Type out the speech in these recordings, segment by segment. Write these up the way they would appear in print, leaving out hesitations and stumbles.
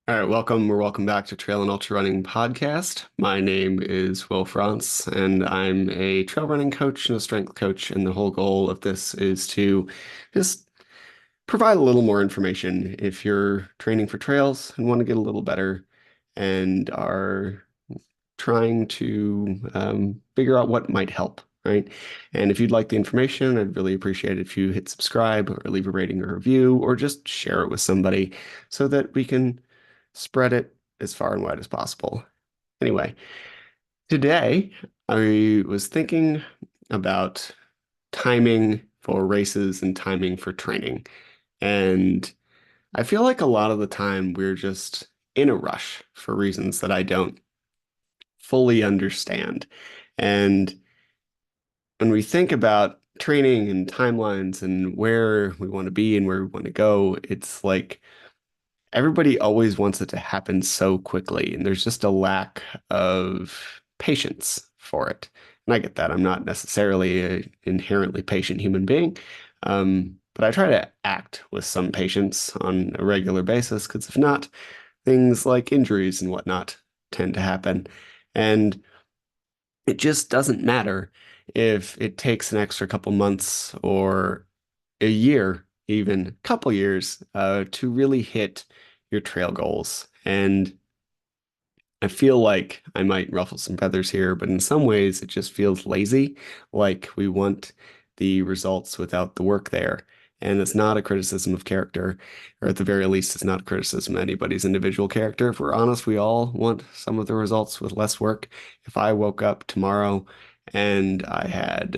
All right, welcome or welcome back to Trail and Ultra Running Podcast. My name is Will France, and I'm a trail running coach and a strength coach. And the whole goal of this is to just provide a little more information if you're training for trails and want to get a little better and are trying to figure out what might help, right? And if you'd like the information, I'd really appreciate it if you hit subscribe or leave a rating or review or just share it with somebody so that we can spread it as far and wide as possible. Anyway, today I was thinking about timing for races and timing for training. And I feel like a lot of the time we're just in a rush for reasons that I don't fully understand. And when we think about training and timelines and where we want to be and where we want to go, it's like everybody always wants it to happen so quickly, and there's just a lack of patience for it. And I get that. I'm not necessarily an inherently patient human being, but I try to act with some patience on a regular basis because if not, things like injuries and whatnot tend to happen. And it just doesn't matter if it takes an extra couple months or a year, even a couple years, to really hit your trail goals. And I feel like I might ruffle some feathers here, but in some ways it just feels lazy, like we want the results without the work there. And it's not a criticism of character, or at the very least, it's not a criticism of anybody's individual character. If we're honest, we all want some of the results with less work. If I woke up tomorrow and I had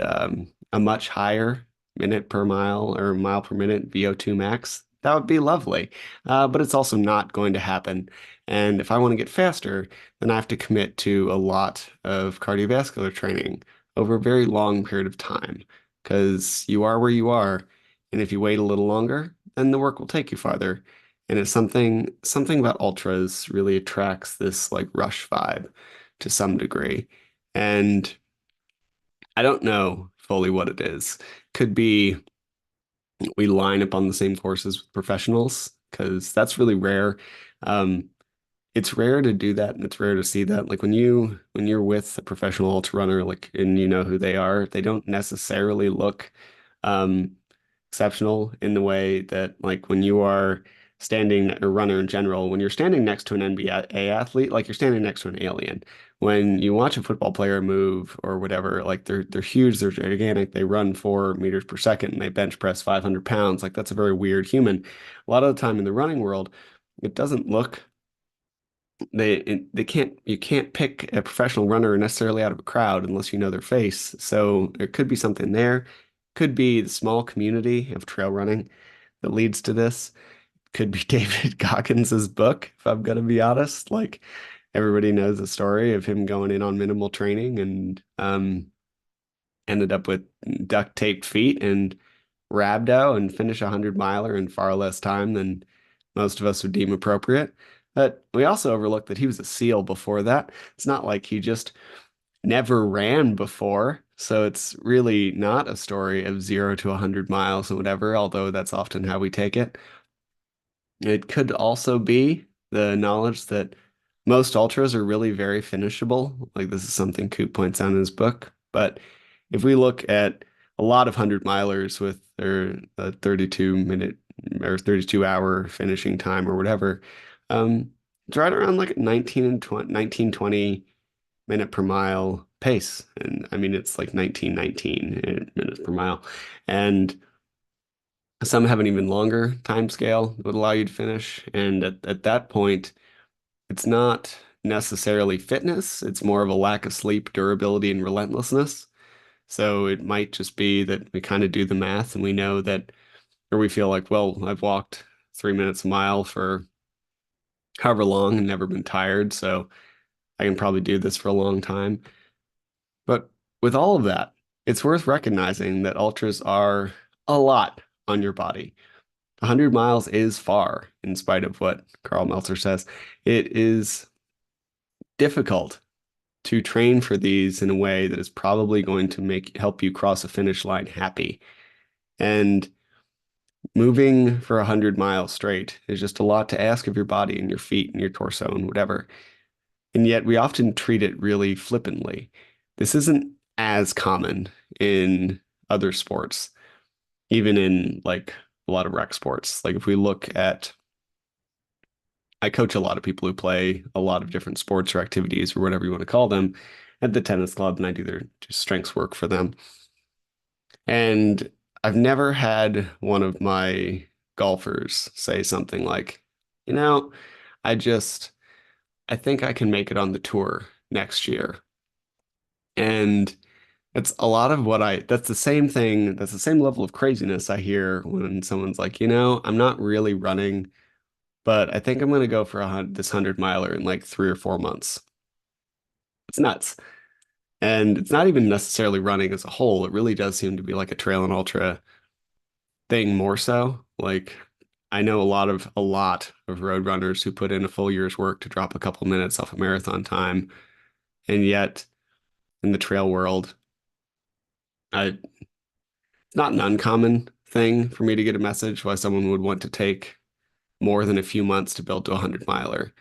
a much higher minute per mile or mile per minute VO2 max, that would be lovely. But it's also not going to happen. And if I want to get faster, then I have to commit to a lot of cardiovascular training over a very long period of time because you are where you are. And if you wait a little longer, then the work will take you farther. And it's something about ultras really attracts this like rush vibe to some degree. And I don't know fully what it is. Could be we line up on the same courses with professionals because that's really rare. Um, it's rare to do that and it's rare to see that. Like when you're with a professional ultra runner, like and you know who they are, they don't necessarily look um exceptional in the way that like when you are standing a runner in general, when you're standing next to an NBA athlete, like you're standing next to an alien. When you watch a football player move or whatever, like they're huge, they're gigantic, they run 4 meters per second and they bench press 500 pounds. Like that's a very weird human. A lot of the time in the running world, it doesn't look they can't you can't pick a professional runner necessarily out of a crowd unless you know their face. So there could be something there. Could be the small community of trail running that leads to this. Could be David Goggins's book, if I'm gonna be honest. Like everybody knows the story of him going in on minimal training and ended up with duct taped feet and rhabdo and finish a 100 miler in far less time than most of us would deem appropriate. But we also overlooked that he was a SEAL before that. It's not like he just never ran before. So it's really not a story of 0 to 100 miles or whatever, although that's often how we take it. It could also be the knowledge that most ultras are really very finishable. Like this is something Coop points out in his book. But if we look at a lot of 100 milers with their 32 minute or 32 hour finishing time or whatever, it's right around like 19 and 20, 19, 20 minute per mile pace. And I mean, it's like 19 minutes per mile. And some have an even longer time scale that would allow you to finish. And at that point, it's not necessarily fitness, it's more of a lack of sleep, durability, and relentlessness. So it might just be that we kind of do the math and we know that, or we feel like, well, I've walked 3 minutes a mile for however long and never been tired, so I can probably do this for a long time. But with all of that, it's worth recognizing that ultras are a lot on your body. 100 miles is far, in spite of what Carl Meltzer says. It is difficult to train for these in a way that is probably going to make help you cross a finish line happy. And moving for 100 miles straight is just a lot to ask of your body and your feet and your torso and whatever. And yet we often treat it really flippantly. This isn't as common in other sports, even in like a lot of rec sports. Like if we look at, I coach a lot of people who play a lot of different sports or activities or whatever you want to call them at the tennis club, and I do their strengths work for them. And I've never had one of my golfers say something like, you know, I just, I think I can make it on the tour next year. And it's a lot of what that's the same thing, that's the same level of craziness I hear when someone's like, I'm not really running, but I think I'm going to go for this 100 miler in like 3 or 4 months. It's nuts. And it's not even necessarily running as a whole. It really does seem to be like a trail and ultra thing more so. Like I know a lot of road runners who put in a full year's work to drop a couple minutes off a marathon time. And yet in the trail world, it's not an uncommon thing for me to get a message why someone would want to take more than a few months to build to a 100 miler.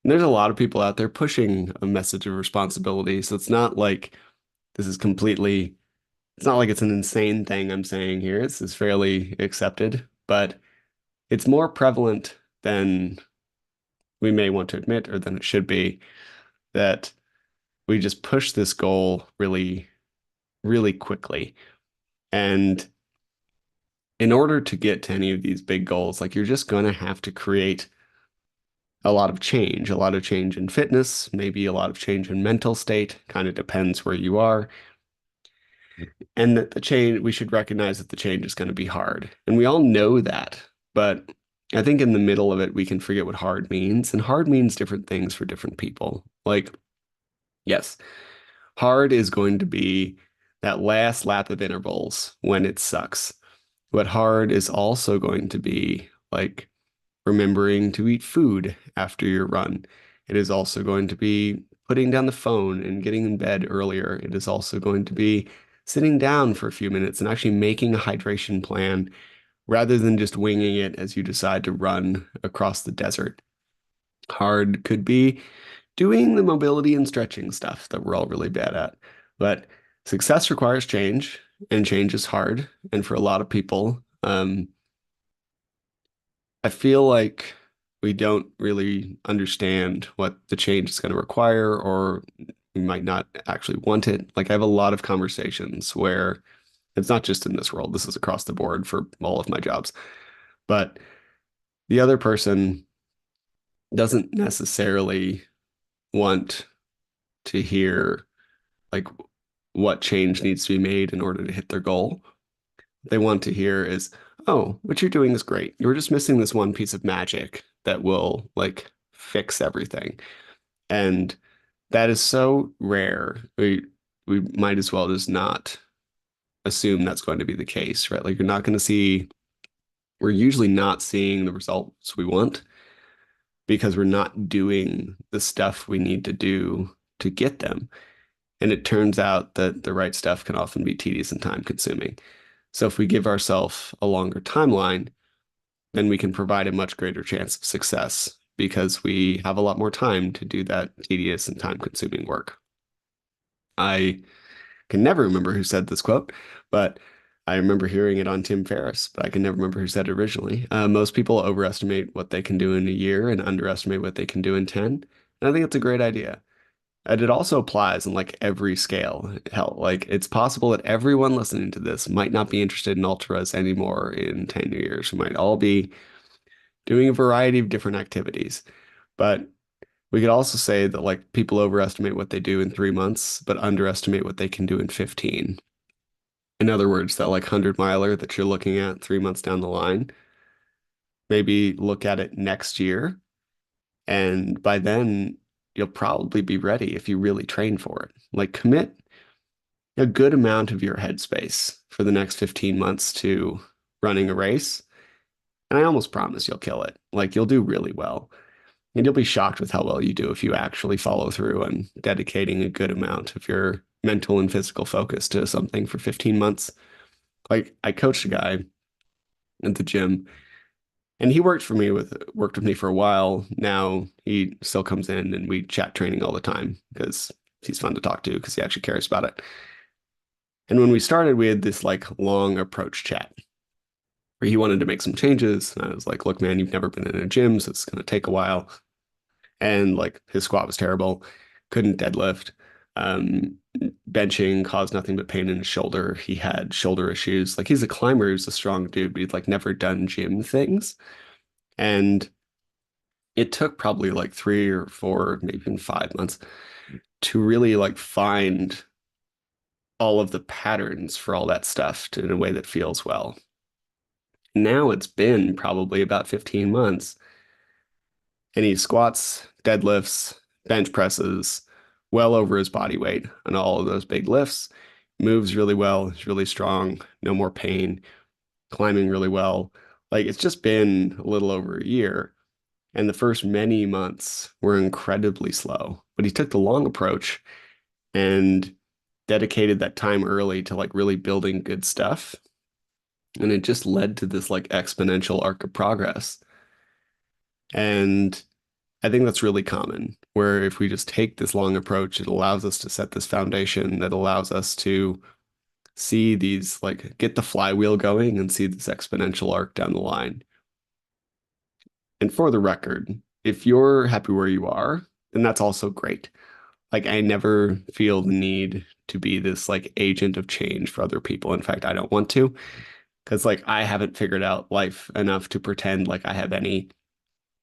And there's a lot of people out there pushing a message of responsibility. So it's not like this is completely, it's not like it's an insane thing I'm saying here. It's fairly accepted, but it's more prevalent than we may want to admit or than it should be that we just push this goal really, really quickly. And in order to get to any of these big goals, like you're just going to have to create a lot of change in fitness, maybe a lot of change in mental state, kind of depends where you are. And that the change, we should recognize that the change is going to be hard. And we all know that. But I think in the middle of it, we can forget what hard means. And hard means different things for different people. Like, yes, hard is going to be that last lap of intervals when it sucks. But hard is also going to be like remembering to eat food after your run. It is also going to be putting down the phone and getting in bed earlier. It is also going to be sitting down for a few minutes and actually making a hydration plan rather than just winging it as you decide to run across the desert. Hard could be doing the mobility and stretching stuff that we're all really bad at. But success requires change, and change is hard. And for a lot of people, I feel like we don't really understand what the change is going to require, or we might not actually want it. Like I have a lot of conversations where it's not just in this world, this is across the board for all of my jobs, but the other person doesn't necessarily want to hear like what change needs to be made in order to hit their goal. What they want to hear is, oh, what you're doing is great. You're just missing this one piece of magic that will like fix everything. And that is so rare. We might as well just not assume that's going to be the case, right? Like you're not going to see, we're usually not seeing the results we want because we're not doing the stuff we need to do to get them. And it turns out that the right stuff can often be tedious and time consuming. So if we give ourselves a longer timeline, then we can provide a much greater chance of success because we have a lot more time to do that tedious and time consuming work. I can never remember who said this quote, but I remember hearing it on Tim Ferriss, but I can never remember who said it originally. Most people overestimate what they can do in a year and underestimate what they can do in 10. And I think it's a great idea. And it also applies in like every scale. Hell, like it's possible that everyone listening to this might not be interested in ultras anymore in 10 years. We might all be doing a variety of different activities. But we could also say that like people overestimate what they do in 3 months, but underestimate what they can do in 15. In other words, that like 100 miler that you're looking at 3 months down the line, maybe look at it next year. And by then, you'll probably be ready if you really train for it. Like commit a good amount of your headspace for the next 15 months to running a race. And I almost promise you'll kill it. Like you'll do really well. And you'll be shocked with how well you do if you actually follow through and dedicating a good amount of your mental and physical focus to something for 15 months. Like I coached a guy at the gym. And he worked with me for a while. Now he still comes in and we chat training all the time because he's fun to talk to because he actually cares about it. And when we started, we had this like long approach chat where he wanted to make some changes. And I was like, look, man, you've never been in a gym, so it's going to take a while. And like his squat was terrible, couldn't deadlift. Um, Benching caused nothing but pain in his shoulder. He had shoulder issues. Like he's a climber, he's a strong dude, but he'd like never done gym things. And it took probably like 3 or 4, maybe even 5 months to really like find all of the patterns for all that stuff in a way that feels well. Now it's been probably about 15 months and he squats, deadlifts, bench presses well over his body weight on all of those big lifts, moves really well, is really strong, no more pain, climbing really well. Like it's just been a little over a year. And the first many months were incredibly slow. But he took the long approach and dedicated that time early to like really building good stuff. And it just led to this like exponential arc of progress. And I think that's really common, where if we just take this long approach, it allows us to set this foundation that allows us to see these, like, get the flywheel going and see this exponential arc down the line. And for the record, if you're happy where you are, then that's also great. Like, I never feel the need to be this, like, agent of change for other people. In fact, I don't want to, because, like, I haven't figured out life enough to pretend like I have any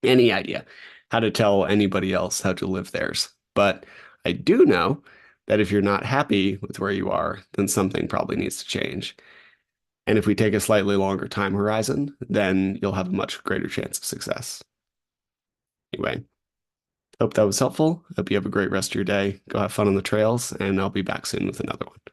idea how to tell anybody else how to live theirs. But I do know that if you're not happy with where you are, then something probably needs to change. And if we take a slightly longer time horizon, then you'll have a much greater chance of success. Anyway, hope that was helpful. Hope you have a great rest of your day. Go have fun on the trails, and I'll be back soon with another one.